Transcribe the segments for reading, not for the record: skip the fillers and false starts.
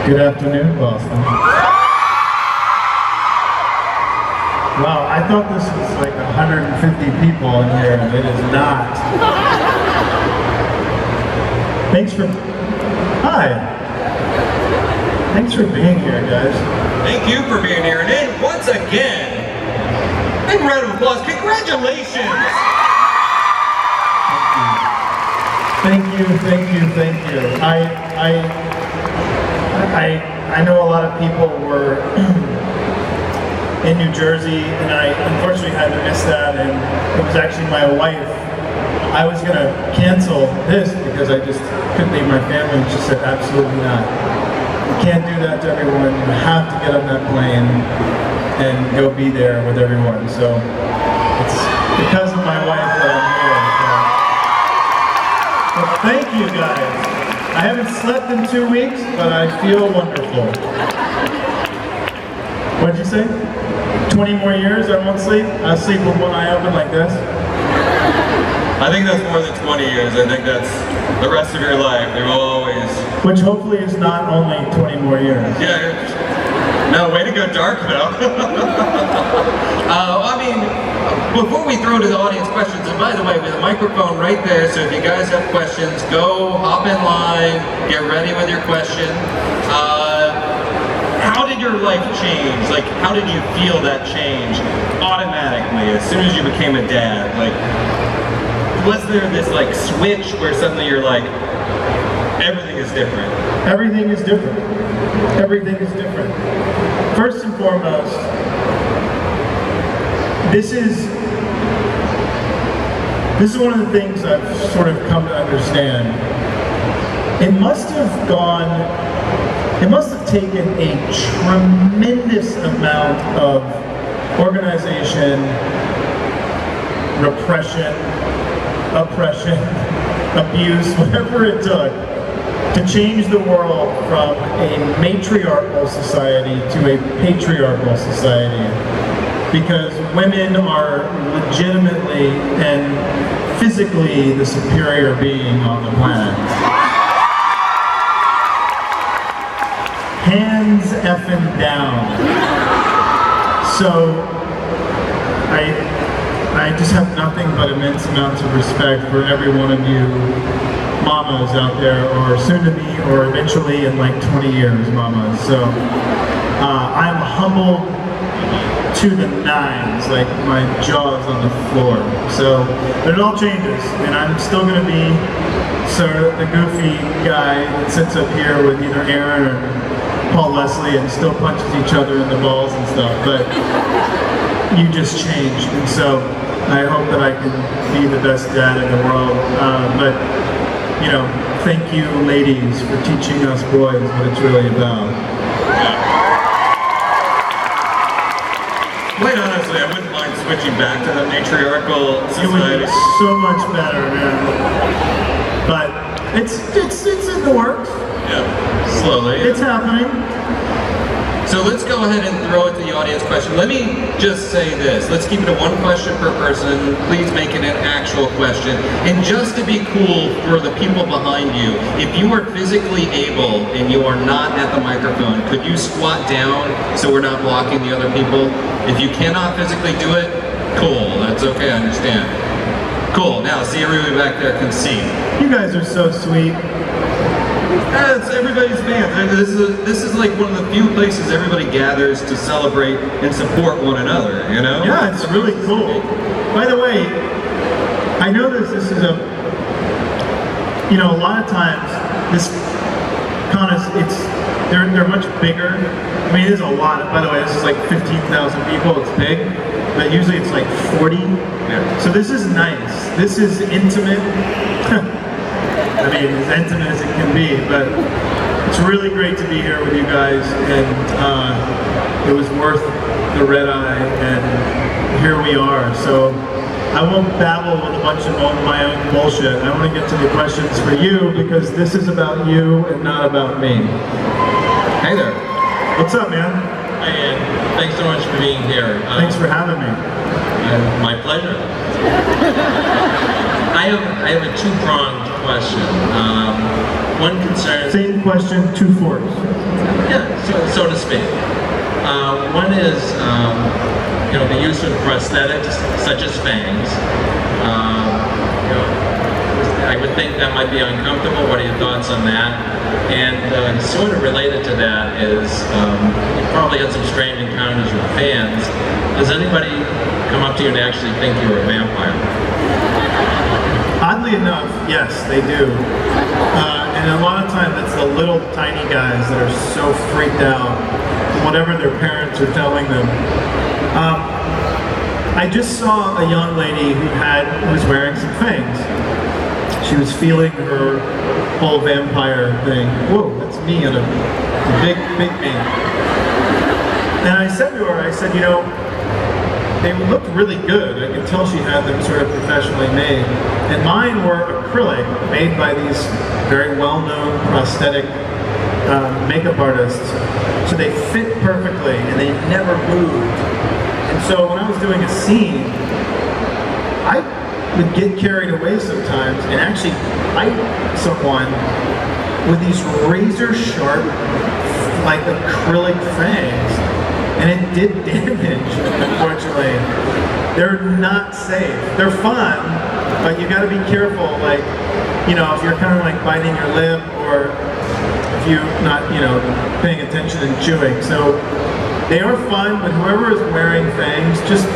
Good afternoon, Boston. Wow, I thought this was like 150 people in here, and it is not. Hi. Thanks for being here, guys. Thank you for being here, and once again, big round of applause. Congratulations! Thank you. I know a lot of people were in New Jersey, and I unfortunately had to miss that, and it was actually my wife. I was going to cancel this because I just couldn't leave my family, and she said, absolutely not. You can't do that to everyone. You have to get on that plane and go be there with everyone. So it's because of my wife that I'm here. So thank you, guys. I haven't slept in 2 weeks, but I feel wonderful. What'd you say? 20 more years I won't sleep? I'll sleep with one eye open like this? I think that's more than 20 years. I think that's the rest of your life. You will always... Which hopefully is not only 20 more years. Yeah, no, way to go dark, though. I mean, before we throw to the audience questions, and by the way, we have a microphone right there, so if you guys have questions, go hop in line, get ready with your question. How did your life change? Like, how did you feel that change automatically as soon as you became a dad? Like, was there this like switch where suddenly you're like, everything is different? Everything is different. Everything is different. First and foremost, this is one of the things I've sort of come to understand. It must have taken a tremendous amount of organization, repression, oppression, abuse, whatever it took, to change the world from a matriarchal society to a patriarchal society. Because women are legitimately and physically the superior being on the planet. Hands effing down. So, I just have nothing but immense amounts of respect for every one of you mamas out there, or soon to be, or eventually in like 20 years mamas. So, I'm humbled to the nines, like my jaw's on the floor. So, but it all changes, and I'm still going to be sort of the goofy guy that sits up here with either Aaron or Paul Leslie and still punches each other in the balls and stuff, but you just change, and so I hope that I can be the best dad in the world. But you know, thank you, ladies, for teaching us boys what it's really about. Quite honestly, I wouldn't mind switching back to the matriarchal society. It would be so much better, man. But it's in the works. Yeah, slowly. It's happening. So let's go ahead and throw it to the audience question. Let me just say this. Let's keep it to one question per person. Please make it an actual question. And just to be cool for the people behind you, if you are physically able and you are not at the microphone, could you squat down so we're not blocking the other people? If you cannot physically do it, cool. That's okay, I understand. Cool. Now, see everybody back there can see. You guys are so sweet. Yeah, it's everybody's fans. And this is like one of the few places everybody gathers to celebrate and support one another, you know? Yeah, it's really cool. By the way, I know this is a, you know, a lot of times this kind of, they're much bigger. I mean, it is a lot. By the way, this is like 15,000 people. It's big, but usually it's like 40. Yeah. So this is nice. This is intimate. I mean, as intimate as it can be, but it's really great to be here with you guys, and it was worth the red eye, and here we are. So I won't babble with a bunch of my own bullshit. I want to get to the questions for you, because this is about you and not about me. Hey there. What's up, man? Hi, Ed. Thanks so much for being here. Thanks for having me. My pleasure. I have a two-pronged question. one concern, Same question, two forks. yeah, so to speak. One is, the use of prosthetics such as fangs. I would think that might be uncomfortable. What are your thoughts on that? And sort of related to that is, you probably had some strange encounters with fans. Does anybody come up to you and actually think you're a vampire? Oddly enough, yes, they do. And a lot of times it's the little tiny guys that are so freaked out from whatever their parents are telling them. I just saw a young lady who was wearing some fangs. She was feeling her whole vampire thing. Whoa, that's me and a big me. And I said to her, they looked really good. I could tell she had them sort of professionally made. And mine were acrylic, made by these very well-known prosthetic makeup artists. So they fit perfectly and they never moved. And so when I was doing a scene, I would get carried away sometimes and actually bite someone with these razor sharp, like acrylic fangs. And it did damage, unfortunately. They're not safe. They're fun, but you gotta be careful, if you're kind of like biting your lip or if you're not, paying attention and chewing. So they are fun, but whoever is wearing fangs, just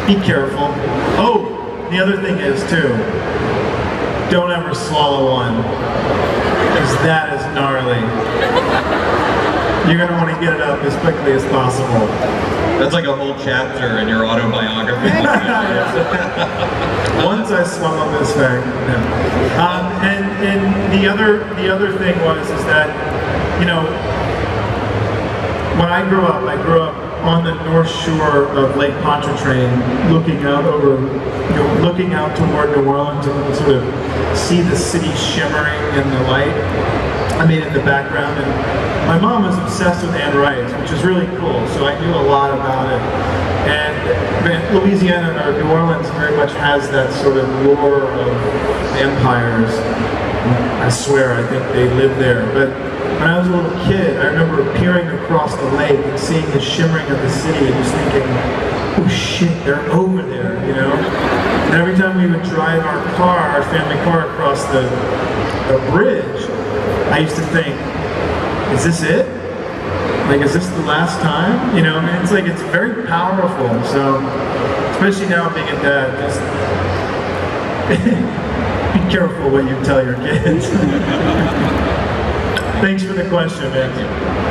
be careful. Oh, the other thing is too, don't ever swallow one, because that is gnarly. You're going to want to get it up as quickly as possible. That's like a whole chapter in your autobiography. Once I swallowed this thing. Yeah. And the other thing is that, when I grew up on the north shore of Lake Pontchartrain, looking out toward New Orleans, and you can sort of see the city shimmering in the light. In the background, and my mom was obsessed with Anne Rice, which is really cool, so I knew a lot about it. And Louisiana or New Orleans very much has that sort of lore of vampires. I swear, I think they live there. But when I was a little kid, I remember peering across the lake and seeing the shimmering of the city and just thinking, oh shit, they're over there, And every time we would drive our family car across the bridge, I used to think, is this it? Is this the last time? It's very powerful. So, especially now being a dad, just be careful what you tell your kids. Thanks for the question, man.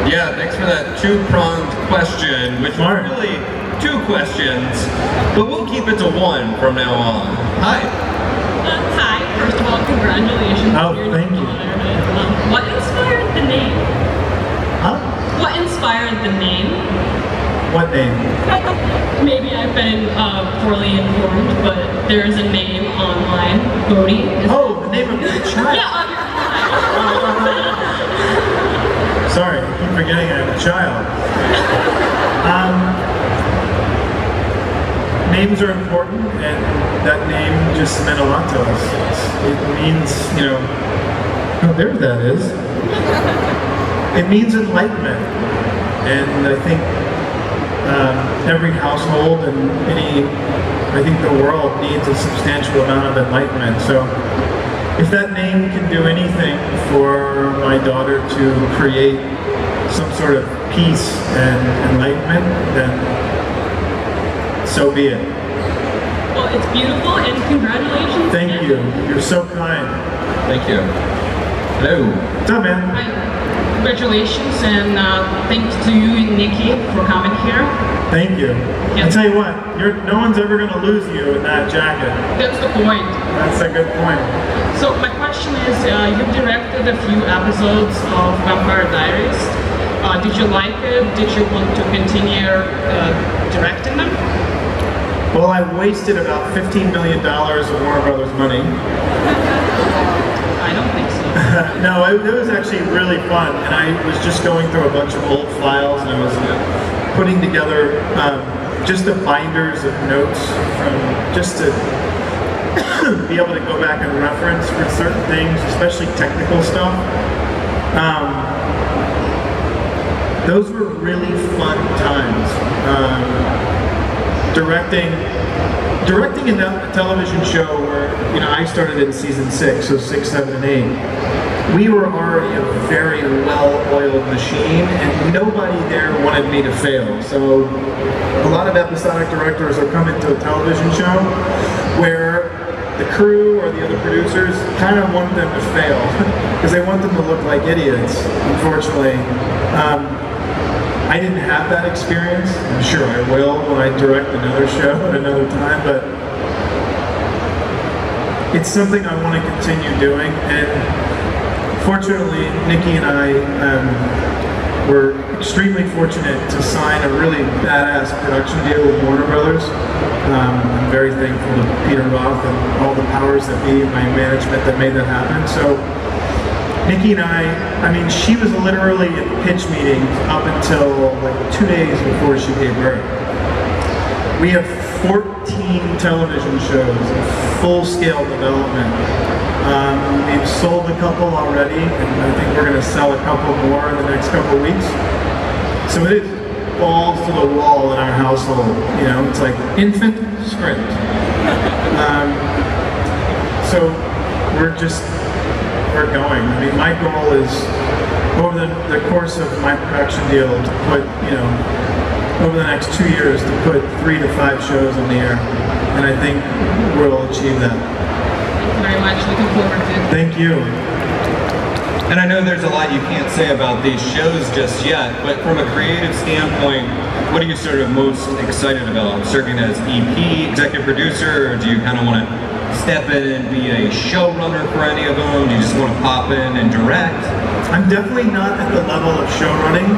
Yeah, thanks for that two-pronged question, which was really two questions, but we'll keep it to one from now on. Hi. Hi, first of all, congratulations. Oh, thank you. What inspired the name? Huh? What inspired the name? What name? Maybe I've been poorly informed, but there is a name online, Bodhi. Oh, the name of your child. Yeah, of your child. Sorry, I keep forgetting I have a child. Names are important, and that name just meant a lot to us. It means, oh, there that is. It means enlightenment, and I think every household and I think the world needs a substantial amount of enlightenment. So if that name can do anything for my daughter to create some sort of peace and enlightenment, then so be it. Well, it's beautiful, and congratulations. Thank you. You're so kind. Thank you. Hello. What's up, man? Hi. Congratulations, and thanks to you and Nikki for coming here. Thank you. Yeah. I tell you what, no one's ever going to lose you in that jacket. That's the point. That's a good point. So my question is, you directed a few episodes of Vampire Diaries. Did you like it? Did you want to continue directing them? Well, I wasted about $15 million of Warner Brothers money. I don't think so. No, it was actually really fun, and I was just going through a bunch of old files, and I was putting together just the binders of notes from just to be able to go back and reference for certain things, especially technical stuff. Those were really fun times. Directing a television show where, I started in season 6, so 6, 7, and 8. We were already a very well-oiled machine, and nobody there wanted me to fail. So a lot of episodic directors are coming to a television show where the crew or the other producers kind of want them to fail because they want them to look like idiots, unfortunately. I didn't have that experience. I'm sure I will when I direct another show at another time, but it's something I want to continue doing. And fortunately, Nikki and I were extremely fortunate to sign a really badass production deal with Warner Brothers. I'm very thankful to Peter Roth and all the powers that be in my management that made that happen. So Nikki and I mean, she was literally in pitch meetings up until like 2 days before she gave birth. We have 14 television shows in full-scale development. We've sold a couple already, and I think we're going to sell a couple more in the next couple of weeks. So it is balls to the wall in our household. It's like infant script. So we're going. I mean, my goal is over the course of my production deal to put, over the next 2 years to put 3 to 5 shows on the air, and I think we'll achieve that. Thank you very much. Looking forward to it. Thank you. And I know there's a lot you can't say about these shows just yet, but from a creative standpoint, what are you sort of most excited about? Serving as EP, executive producer, or do you kind of want to step in and be a showrunner for any of them? Do you just want to pop in and direct? I'm definitely not at the level of showrunning.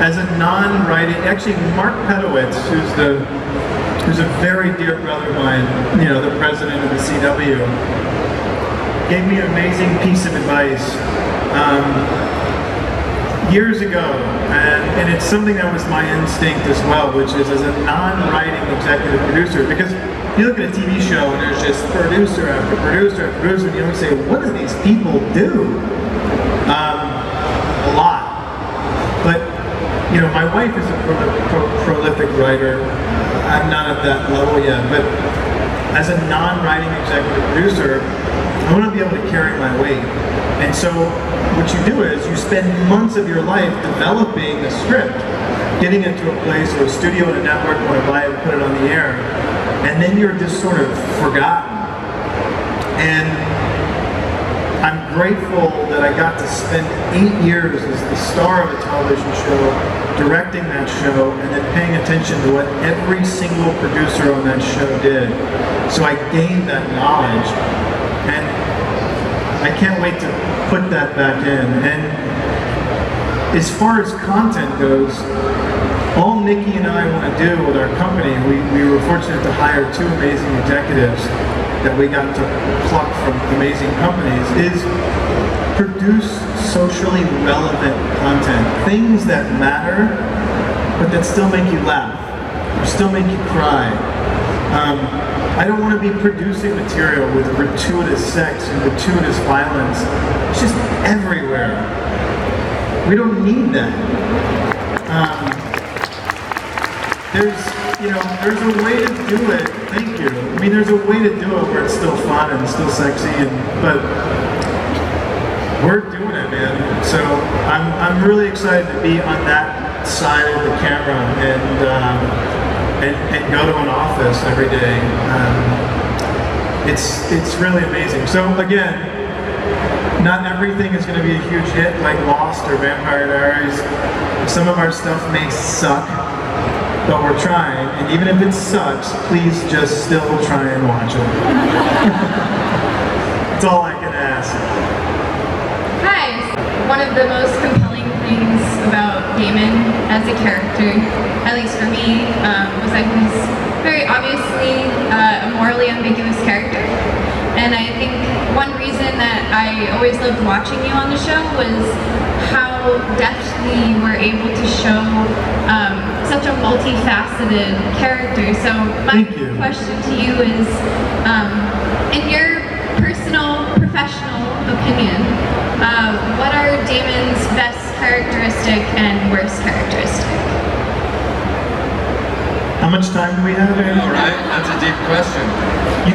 As a non-writing, actually Mark Pedowitz, who's a very dear brother of mine, the president of the CW, gave me an amazing piece of advice years ago, and it's something that was my instinct as well, which is as a non-writing executive producer, because you look at a TV show and there's just producer after producer after producer, and you don't say, what do these people do? A lot. But, my wife is a prolific writer. I'm not at that level yet, but as a non-writing executive producer, I want to be able to carry my weight. And so what you do is you spend months of your life developing a script, getting into a place where a studio and a network want to buy it and put it on the air, and then you're just sort of forgotten. And I'm grateful that I got to spend 8 years as the star of a television show, directing that show, and then paying attention to what every single producer on that show did. So I gained that knowledge, and I can't wait to put that back in. And as far as content goes, all Nikki and I want to do with our company, we were fortunate to hire 2 amazing executives that we got to pluck from amazing companies, is produce socially relevant content. Things that matter, but that still make you laugh, or still make you cry. I don't want to be producing material with gratuitous sex and gratuitous violence. It's just everywhere. We don't need that. There's a way to do it. Thank you. I mean, there's a way to do it where it's still fun and still sexy, but we're doing it, man. So I'm really excited to be on that side of the camera and go to an office every day. It's really amazing. So again, not everything is going to be a huge hit like Lost or Vampire Diaries. Some of our stuff may suck, but we're trying, and even if it sucks, please just still try and watch it. That's all I can ask. Hi! One of the most compelling things about Damon as a character, at least for me, was that he's very obviously a morally ambiguous character. And I think one reason that I always loved watching you on the show was how how deftly you were able to show such a multifaceted character. So my Thank you. question to you is, in your personal, professional opinion, what are Damon's best characteristic and worst characteristic? How much time do we have? All right, that's a deep question.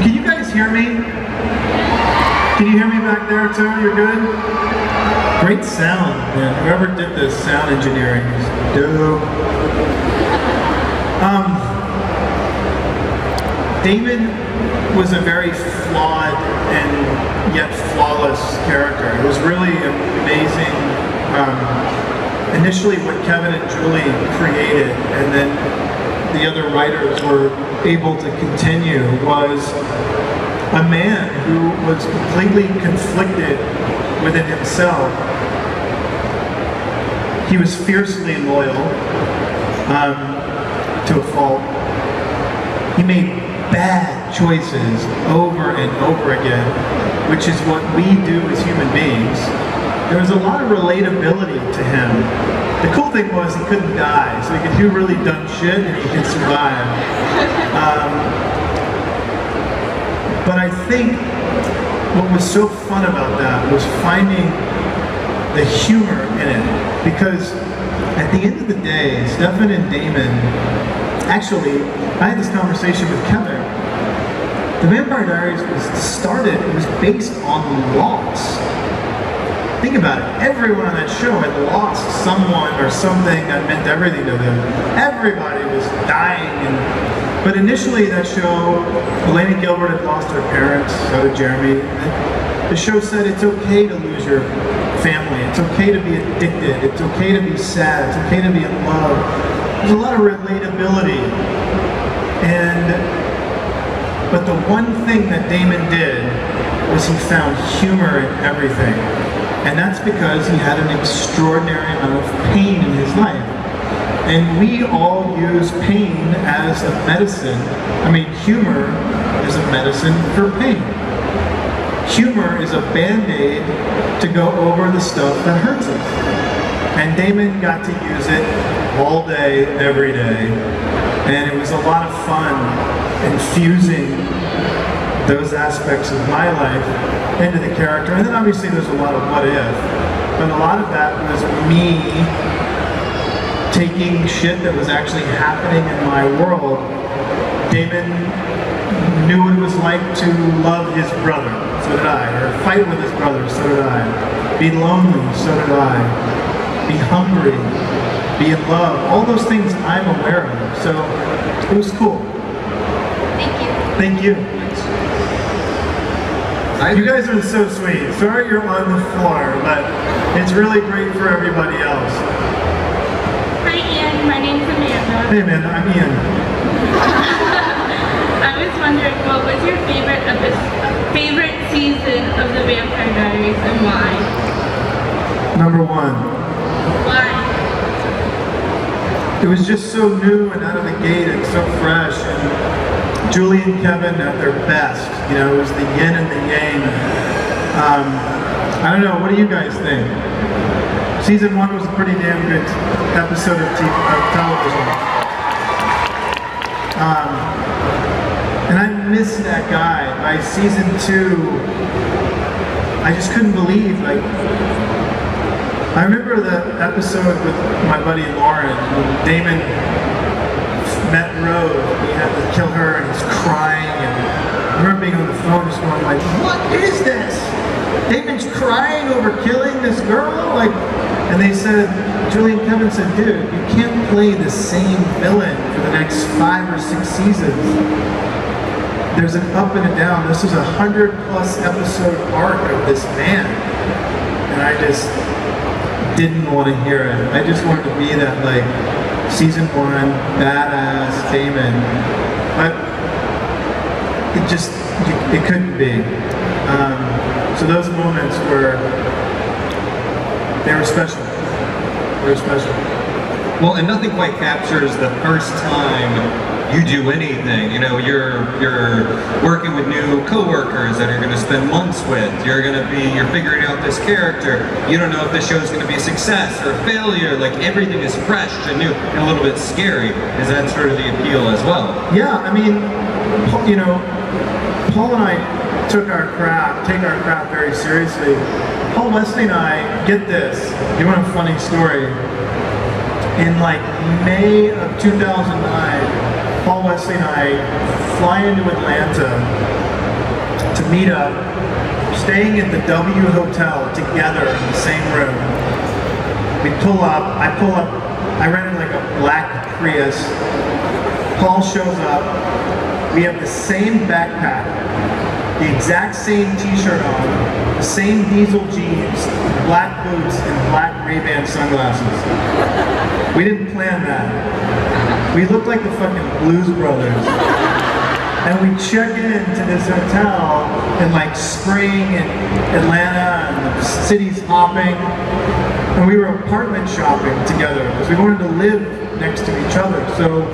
Can you guys hear me? Can you hear me back there too? You're good? Great sound, man. Whoever did this sound engineering is dope. Damon was a very flawed and yet flawless character. It was really amazing. Initially what Kevin and Julie created and then the other writers were able to continue was a man who was completely conflicted within himself. He was fiercely loyal to a fault. He made bad choices over and over again, which is what we do as human beings. There was a lot of relatability to him. The cool thing was he couldn't die, so he could do really dumb shit and he could survive. But I think what was so fun about that was finding the humor in it. Because at the end of the day, Stefan and Damon, actually, I had this conversation with Kevin. The Vampire Diaries it was based on loss. Think about it, everyone on that show had lost someone or something that meant everything to them. Everybody was dying. But initially that show, Elena Gilbert had lost her parents, so did Jeremy. The show said it's okay to lose your family, it's okay to be addicted, it's okay to be sad, it's okay to be in love. There's a lot of relatability. But the one thing that Damon did was he found humor in everything. And that's because he had an extraordinary amount of pain in his life. And we all use pain as a medicine. I mean, humor is a medicine for pain. Humor is a band-aid to go over the stuff that hurts us. And Damon got to use it all day, every day. And it was a lot of fun infusing those aspects of my life into the character. And then obviously there's a lot of what if. But a lot of that was me taking shit that was actually happening in my world. Damon knew what it was like to love his brother, so did I. Or fight with his brother, so did I. Be lonely, so did I. Be hungry, be in love. All those things I'm aware of. So it was cool. Thank you. Thank you. You guys are so sweet. Sorry you're on the floor, but it's really great for everybody else. Hi Ian, my name's Amanda. Hey Amanda, I'm Ian. I was wondering, what was your favorite season of the Vampire Diaries and why? Number 1. Why? It was just so new and out of the gate and so fresh. And Julie and Kevin at their best. You know, it was the yin and the yang. I don't know, what do you guys think? Season 1 was a pretty damn good episode of television. And I miss that guy. By season 2, I just couldn't believe, like, I remember the episode with my buddy Lauren, when Damon met Rose, he had to kill her and he's crying, and I remember being on the phone just going like, what is this? Damon's crying over killing this girl? Like, and they said, Julie and Kevin said, dude, you can't play the same villain for the next 5 or 6 seasons. There's an up and a down. This is a 100+ episode arc of this man. And I just didn't want to hear it. I just wanted to be that, like, season 1, badass Damon. But it couldn't be. So those moments they were special. They were special. Well, and nothing quite captures the first time you do anything. You know, you're working with new coworkers that you're going to spend months with. You're figuring out this character. You don't know if the show's going to be a success or a failure. Like, everything is fresh and new and a little bit scary. Is that sort of the appeal as well? Yeah, I mean, you know, Paul and I take our craft very seriously. Paul Wesley and I, get this, you want a funny story? In like May of 2009, Paul Wesley and I fly into Atlanta to meet up, staying at the W Hotel together in the same room. We pull up, I rented like a black Prius. Paul shows up, we have the same backpack, the exact same t-shirt on, the same diesel jeans, black boots, and black Ray-Ban sunglasses. We didn't plan that. We looked like the fucking Blues Brothers. And we check into this hotel in like spring in Atlanta, and the city's hopping. And we were apartment shopping together because we wanted to live next to each other. So,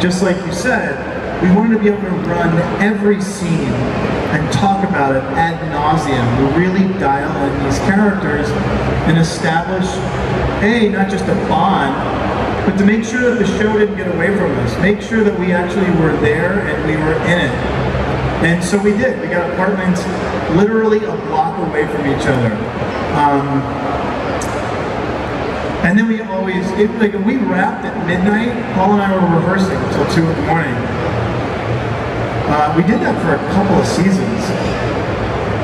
just like you said, we wanted to be able to run every scene and talk about it ad nauseum. We really dial in these characters and establish, not just a bond, but to make sure that the show didn't get away from us. Make sure that we actually were there and we were in it. And so we did. We got apartments literally a block away from each other. And then we we wrapped at midnight. Paul and I were rehearsing until 2 in the morning. We did that for a couple of seasons.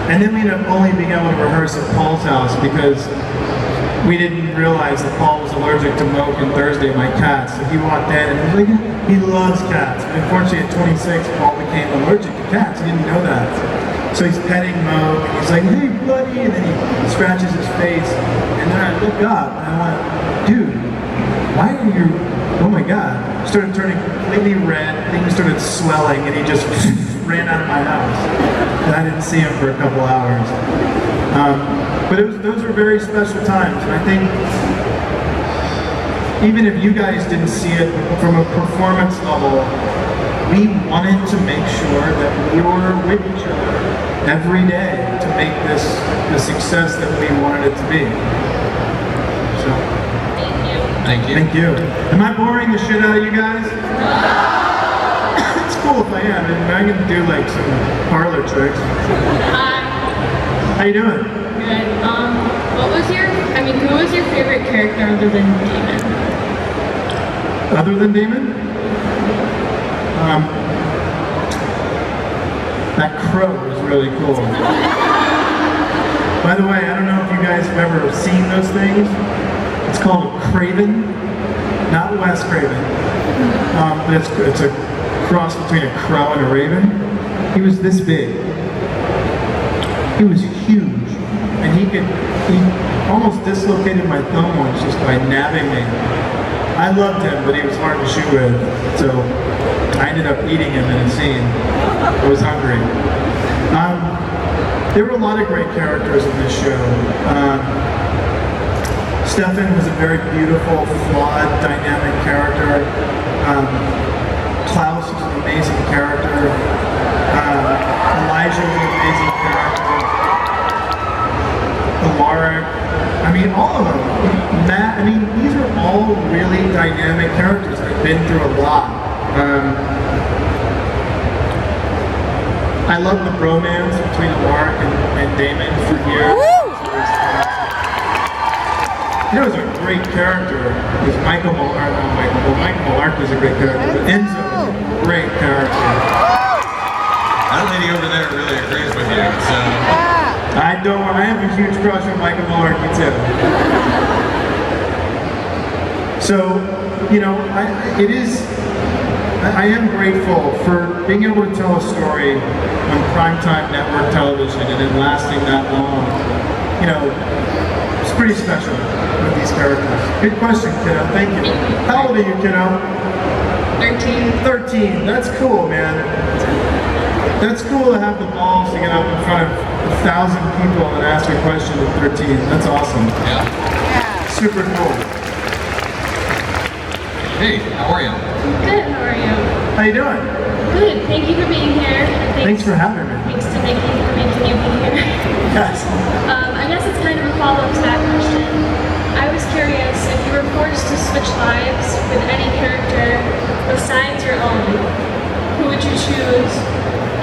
And then we ended up only being able to rehearse at Paul's house because we didn't realize that Paul was allergic to Moke and Thursday, my cats. So he walked in and he was like, he loves cats. But unfortunately at 26, Paul became allergic to cats. He didn't know that. So he's petting Moke and he's like, hey buddy, and then he scratches his face. And then I look up and I went, dude, why are you, oh my God. Started turning completely red, things started swelling, and he just ran out of my house. And I didn't see him for a couple hours. But those were very special times, and I think even if you guys didn't see it from a performance level, we wanted to make sure that we were with each other every day to make this the success that we wanted it to be. So. Thank you. Thank you. Am I boring the shit out of you guys? It's cool if I am. I can do like some parlor tricks. Hi. How you doing? Good. Who was your favorite character other than Damon? Other than Damon? That crow was really cool. By the way, I don't know if you guys have ever seen those things. It's called a craven, not Wes Craven, but it's a cross between a crow and a raven. He was this big. He was huge, and he almost dislocated my thumb once just by nabbing me. I loved him, but he was hard to shoot with, so I ended up eating him in a scene. I was hungry. There were a lot of great characters in this show. Stefan was a very beautiful, flawed, dynamic character. Klaus was an amazing character. Elijah was an amazing character. Alaric, all of them. Matt, these are all really dynamic characters. I've been through a lot. I love the bromance between Alaric and Damon for years. You know, it was a great character. It was Michael Malark was a great character, but Enzo was a great character. That lady over there really agrees with you, so. I have a huge crush on Michael Malarkey too. So, I am grateful for being able to tell a story on primetime network television and it lasting that long. It's pretty special with these characters. Good question, kiddo. Thank you. How old are you, kiddo? 13. 13. That's cool, man. That's cool to have the balls to get up in front of 1,000 people and ask a question at 13. That's awesome. Yeah. Super cool. Hey, how are you? Good, how are you? How you doing? Good. Thank you for being here. Thanks for having me. Thanks to Nikki for making you be here. Yes. I guess it's kind of a follow-up to that question. I was curious if you were forced to switch lives with any character besides your own, who would you choose?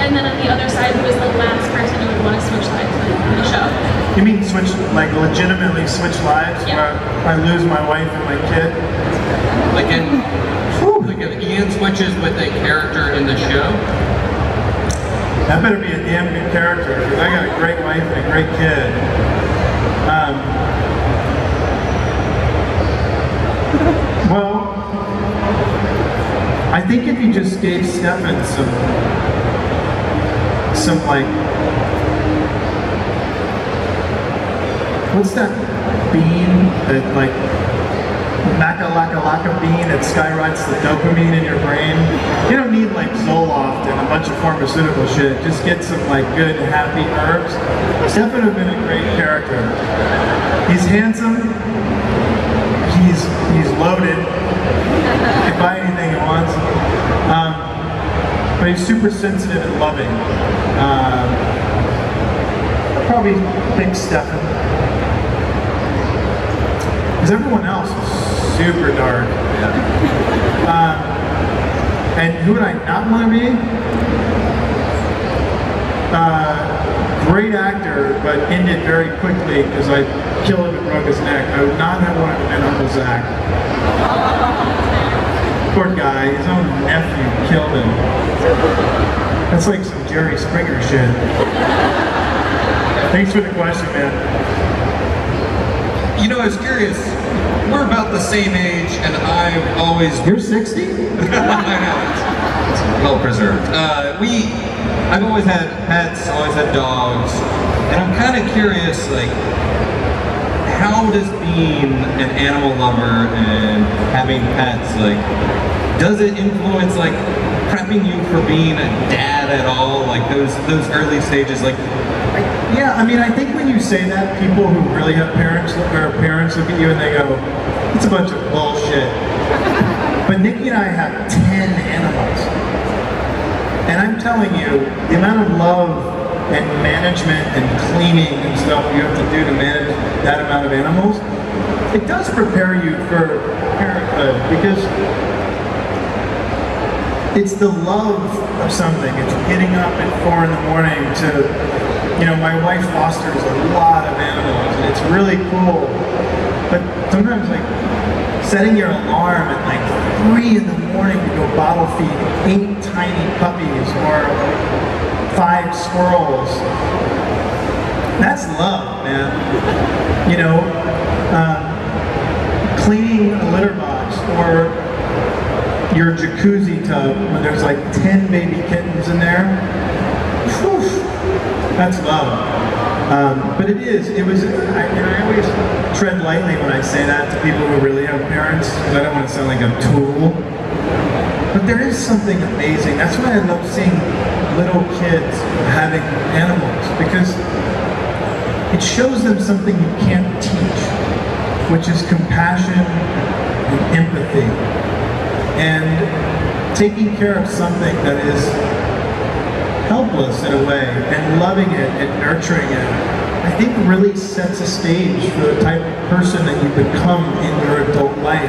And then on the other side, who is the last person you would want to switch lives with in the show? You mean switch, like legitimately switch lives? Yeah. Where I lose my wife and my kid? Like if Ian switches with a character in the show, That better be a damn good character, because I got a great wife and a great kid. Well, I think if you just gave Stefan some like, what's that bean that like, Maca-laca-laca bean that skyrockets the dopamine in your brain? You don't need like Zoloft and a bunch of pharmaceutical shit. Just get some like good, happy herbs. Stefan would have been a great character. He's handsome. He's loaded. He can buy anything he wants. But he's super sensitive and loving. I'd probably pick Stefan. Because everyone else is super dark. And who would I not want to be? Great actor, but ended very quickly because I killed him and broke his neck. I would not have wanted to be Uncle Zach. Poor guy, his own nephew killed him. That's like some Jerry Springer shit. Thanks for the question, man. You know, I was curious. We're about the same age, and I've always... You're 60? I know, it's well preserved. I've always had pets, always had dogs, and I'm kind of curious, like, how does being an animal lover and having pets, like, does it influence, like, prepping you for being a dad at all? Like, those early stages, like... Yeah, I mean, I think when you say that, people who really have parents look at you and they go, it's a bunch of bullshit. But Nikki and I have 10 animals. And I'm telling you, the amount of love and management and cleaning and stuff you have to do to manage that amount of animals, it does prepare you for parenthood, because it's the love of something. It's getting up at 4 in the morning to, you know, my wife fosters a lot of animals, and it's really cool. But sometimes, like, setting your alarm at like 3 in the morning to go bottle feed 8 tiny puppies or 5 squirrels, that's love, man. You know, cleaning a litter box or your jacuzzi tub when there's like 10 baby kittens in there, whew, that's love. But it was, I always tread lightly when I say that to people who really have parents, because I don't want to sound like a tool. But there is something amazing. That's why I love seeing little kids having animals, because it shows them something you can't teach, which is compassion and empathy. And taking care of something that is helpless in a way, and loving it and nurturing it, I think really sets a stage for the type of person that you become in your adult life,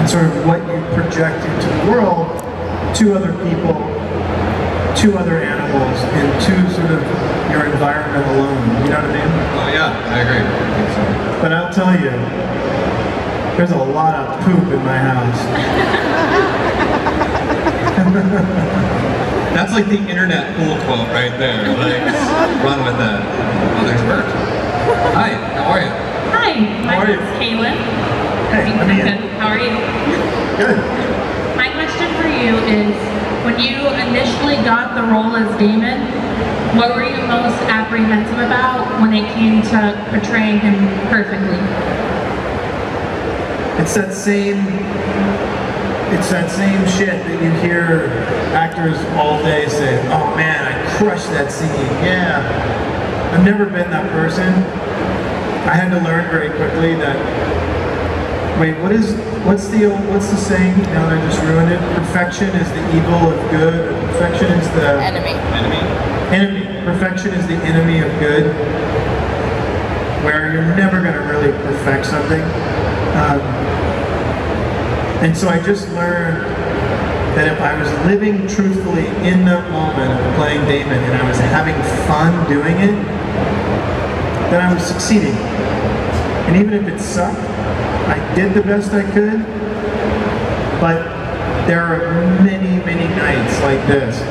and sort of what you project into the world to other people, to other animals, and to sort of your environment alone. You know what I mean? Oh yeah, I agree. I think so. But I'll tell you, there's a lot of poop in my house. That's like the internet cool quote right there. Like, run with that. Oh, there's Bert. Hi, how are you? Hi, my How are name you? is Kaylin. Hey, I'm good. How are you? Good. My question for you is, when you initially got the role as Damon, what were you most apprehensive about when it came to portraying him perfectly? It's that same shit that you hear actors all day say, oh man, I crushed that scene. Yeah. I've never been that person. I had to learn very quickly that Wait, what's the saying? Now that I just ruined it. Perfection is the evil of good. Or perfection is the Enemy. enemy. Perfection is the enemy of good. Where you're never going to really perfect something. And so I just learned that if I was living truthfully in the moment of playing Damon and I was having fun doing it, then I was succeeding. And even if it sucked, I did the best I could. But there are many, many nights like this.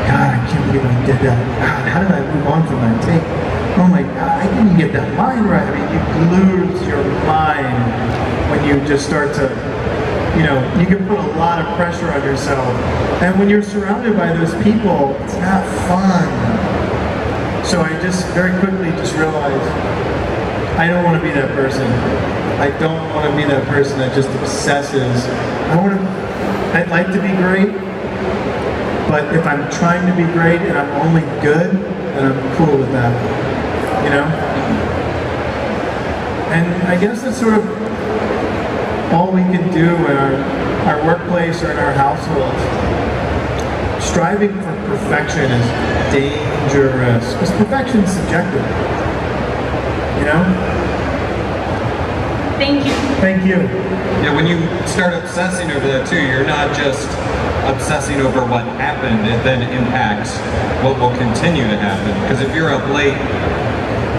God, I can't believe I did that. God, how did I move on from that take? Oh my God, I didn't get that line right. I mean, you lose your mind when you just start to, you can put a lot of pressure on yourself. And when you're surrounded by those people, it's not fun. So I just very quickly just realized, I don't want to be that person. I don't want to be that person that just obsesses. I'd like to be great, but if I'm trying to be great and I'm only good, then I'm cool with that, And I guess that's sort of all we can do in our workplace or in our households. Striving for perfection is dangerous, because perfection is subjective, Thank you. Thank you. Yeah, when you start obsessing over that too, you're not just obsessing over what happened, it then impacts what will continue to happen. Because if you're up late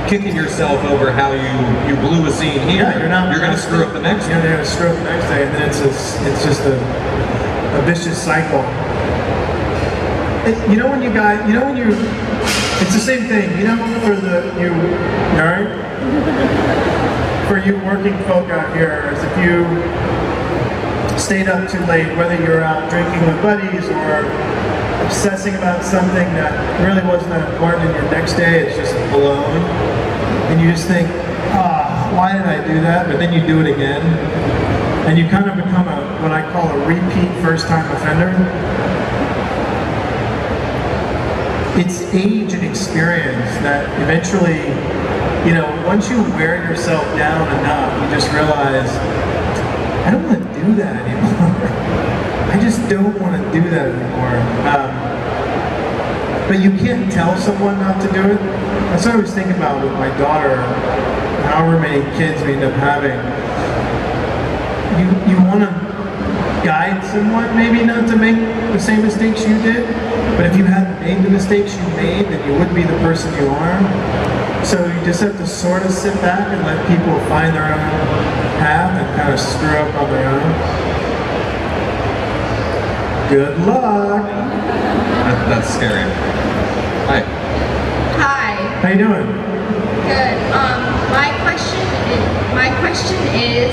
kicking yourself over how you blew a scene here, you're going to screw up the next day. You're going to screw up the next day, and then it's just a vicious cycle. It's the same thing, for you working folk out here, as if you stayed up too late, whether you're out drinking with buddies or obsessing about something that really wasn't that important, and your next day it's just blown, and you just think, why did I do that? But then you do it again, and you kind of become what I call a repeat first-time offender. It's age and experience that eventually, once you wear yourself down enough, you just realize, I don't want to do that anymore. I just don't want to do that anymore. But you can't tell someone not to do it. That's what I always think about with my daughter, however many kids we end up having. You want to guide someone, maybe not to make the same mistakes you did, but if you hadn't made the mistakes you made, then you wouldn't be the person you are. So you just have to sort of sit back and let people find their own path and kind of screw up on their own. Good luck. That's scary. Hi. Hi. How you doing? Good. My question is,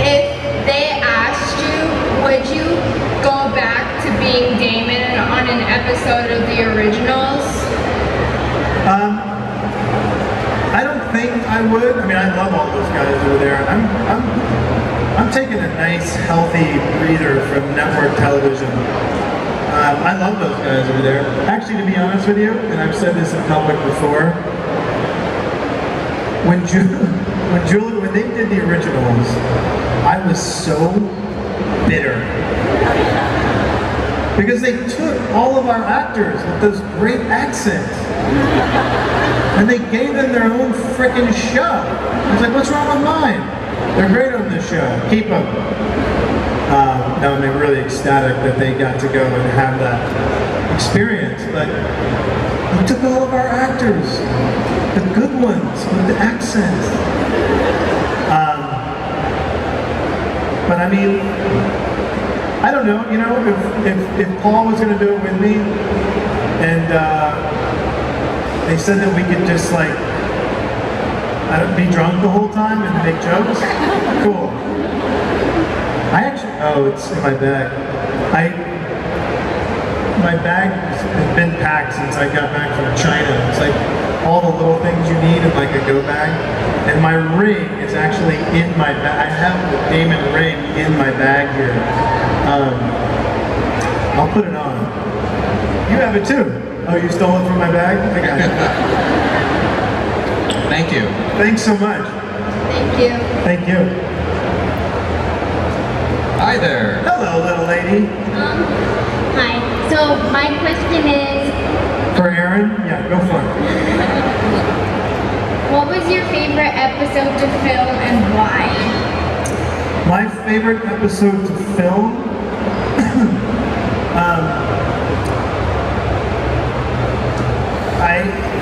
if they asked you, would you go back to being Damon on an episode of the originals? I don't think I would. I mean, I love all those guys over there. I'm taking a nice, healthy breather from network television. I love those guys over there. Actually, to be honest with you, and I've said this in public before, when they did the originals, I was so bitter. Because they took all of our actors with those great accents, and they gave them their own frickin' show. I was like, what's wrong with mine? They're great on this show. Keep them. No, I'm really ecstatic that they got to go and have that experience. But they took all of our actors, the good ones with the accents. But I mean, I don't know. If Paul was going to do it with me, and they said that we could just be drunk the whole time and make jokes, cool. It's in my bag. My bag has been packed since I got back from China. It's like all the little things you need in like a go bag. And my ring is actually in my bag. I have the Damon ring in my bag here. I'll put it on. You have it too. Oh, you stole it from my bag? I got it. Thank you. Thanks so much. Thank you. Thank you. Hi there. Hello, little lady. Hi. So my question is, For Aaron? Yeah, go for it. what was your favorite episode to film and why? My favorite episode to film?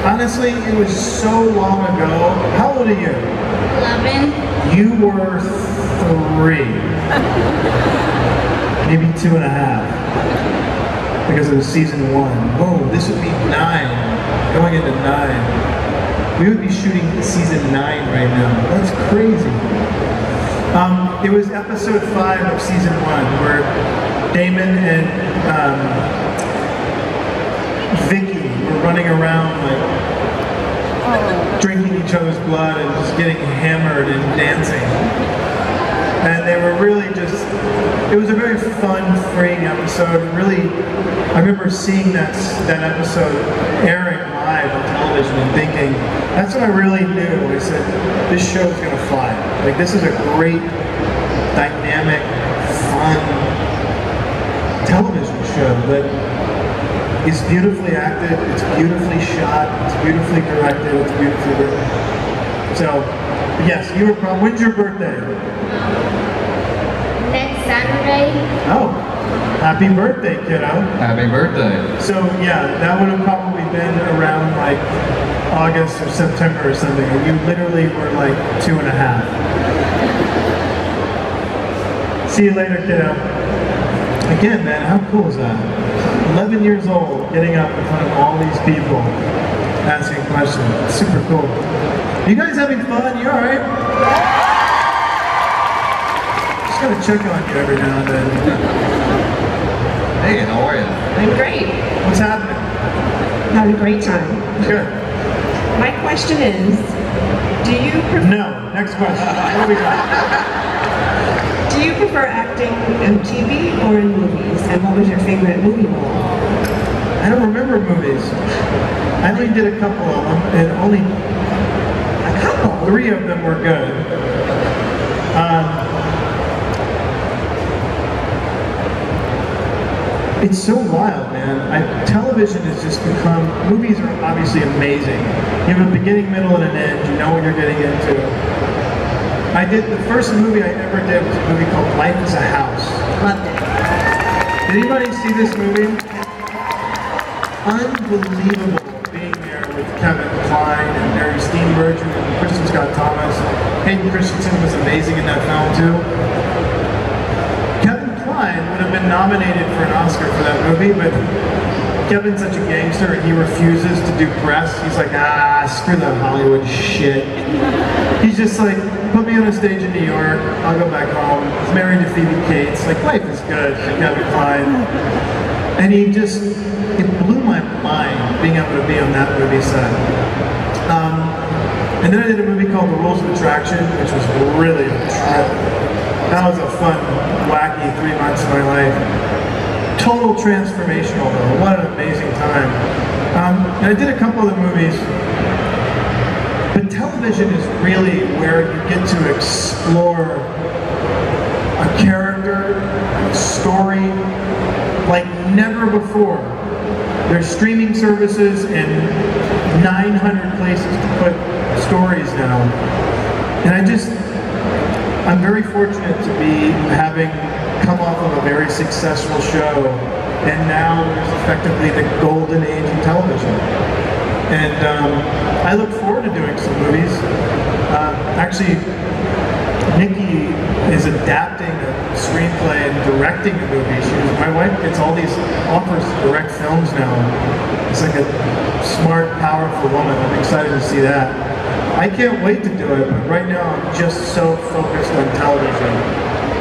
Honestly, it was so long ago. How old are you? 11. You were 3. Maybe 2.5. Because it was season 1. Whoa, this would be 9. Going into 9. We would be shooting season 9 right now. That's crazy. It was episode 5 of season 1 where Damon and Vicky were running around like drinking each other's blood and just getting hammered and dancing. And they were really just, it was a very fun, freeing episode. Really, I remember seeing that episode airing live on television and thinking, that's when I really knew. I said, this show's gonna fly. Like, this is a great, dynamic, fun television show that is beautifully acted, it's beautifully shot, it's beautifully directed, it's beautifully written. So, yes, you were probably, when's your birthday? Next Saturday. Oh, happy birthday, kiddo. Happy birthday. So, yeah, that would have probably been around like August or September or something, and you literally were like 2.5. See you later, kiddo. Again, man, how cool is that? 11 years old, getting up in front of all these people, asking questions. It's super cool. You guys having fun? You alright? Just gotta check on you every now and then. Hey, how are you? I'm great. What's happening? Having a great time. Good. My question is, do you No. Next question. What do we got? prefer acting in TV or in movies? And what was your favorite movie role? I don't remember movies. I only did a couple of them, and only A couple. 3 of them were good. It's so wild, man. Television has just become, movies are obviously amazing. You have a beginning, middle, and an end. You know what you're getting into. The first movie I ever did was a movie called Life is a House. Loved it. Did anybody see this movie? Unbelievable being there with Kevin Kline and Mary Steenburgen and Kristen Scott Thomas. Hayden Christensen was amazing in that film too. Kevin Kline would have been nominated for an Oscar for that movie, but Kevin's such a gangster and he refuses to do press. He's like, screw that Hollywood shit. He's just like, put me on a stage in New York, I'll go back home. He's married to Phoebe Cates, like life is good for Kevin Kline. And it blew my mind being able to be on that movie set. And then I did a movie called The Rules of Attraction, which was really a trip. That was a fun, wacky 3 months of my life. Total transformational though, what an amazing time. And I did a couple of the movies, but television is really where you get to explore a character, a story, like never before. There's streaming services and 900 places to put stories now. And I'm very fortunate to be having come off of a very successful show, and now there's effectively the golden age of television. And I look forward to doing some movies. Actually, Nikki is adapting a screenplay and directing a movie. My wife gets all these offers to direct films now. It's like a smart, powerful woman. I'm excited to see that. I can't wait to do it, but right now I'm just so focused on television.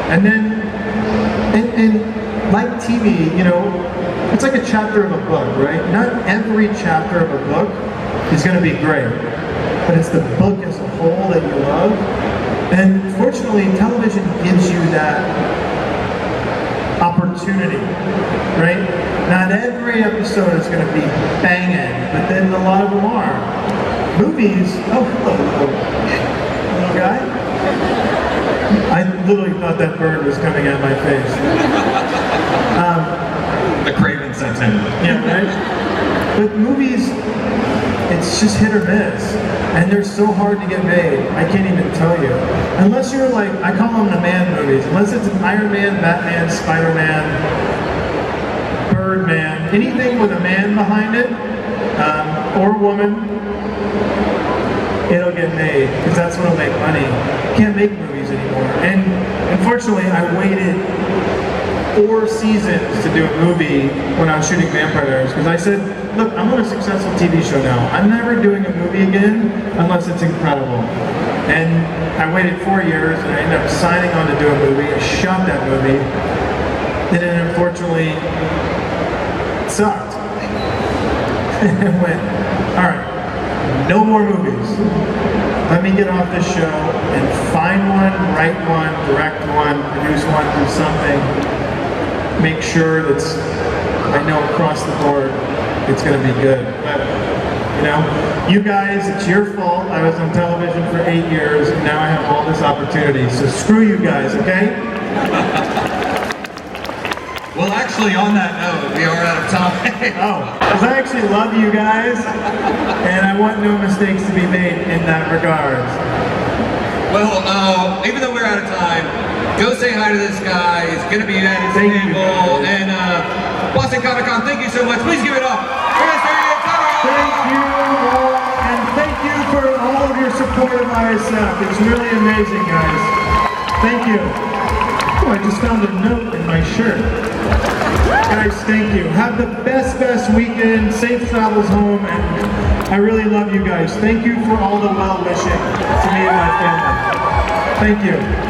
And then, and like TV, it's like a chapter of a book, right? Not every chapter of a book is going to be great, but it's the book as a whole that you love. And fortunately, television gives you that opportunity, right? Not every episode is going to be banging, but then a lot of them are. Movies, oh, hello, little guy. literally thought that bird was coming at my face. The Craven sent him. Yeah, right? But movies, it's just hit or miss. And they're so hard to get made, I can't even tell you. Unless you're like, I call them the man movies. Unless it's an Iron Man, Batman, Spider-Man, Birdman, anything with a man behind it, or woman, it'll get made, because that's what'll make money. You can't make movies anymore. And unfortunately, I waited 4 seasons to do a movie when I was shooting Vampire Diaries, because I said, look, I'm on a successful TV show now. I'm never doing a movie again unless it's incredible. And I waited 4 years, and I ended up signing on to do a movie. I shot that movie, and then unfortunately, it sucked. And I went, all right, no more movies. Let me get off this show and find one, write one, direct one, produce one, do something. Make sure that's, I know across the board, it's going to be good. But, you know, you guys, it's your fault. I was on television for 8 years, and now I have all this opportunity. So screw you guys, okay? Well, actually, on that note, we are out of time. Oh, because I actually love you guys, and I want no mistakes to be made in that regard. Well, even though we're out of time, go say hi to this guy. He's going to be at his table. And Boston Comic Con, thank you so much. Please give it up. Thank you all, and thank you for all of your support of ISF. It's really amazing, guys. Thank you. Oh, I just found a note in my shirt. Guys, thank you. Have the best weekend. Safe travels home, and I really love you guys. Thank you for all the well-wishing to me and my family. Thank you.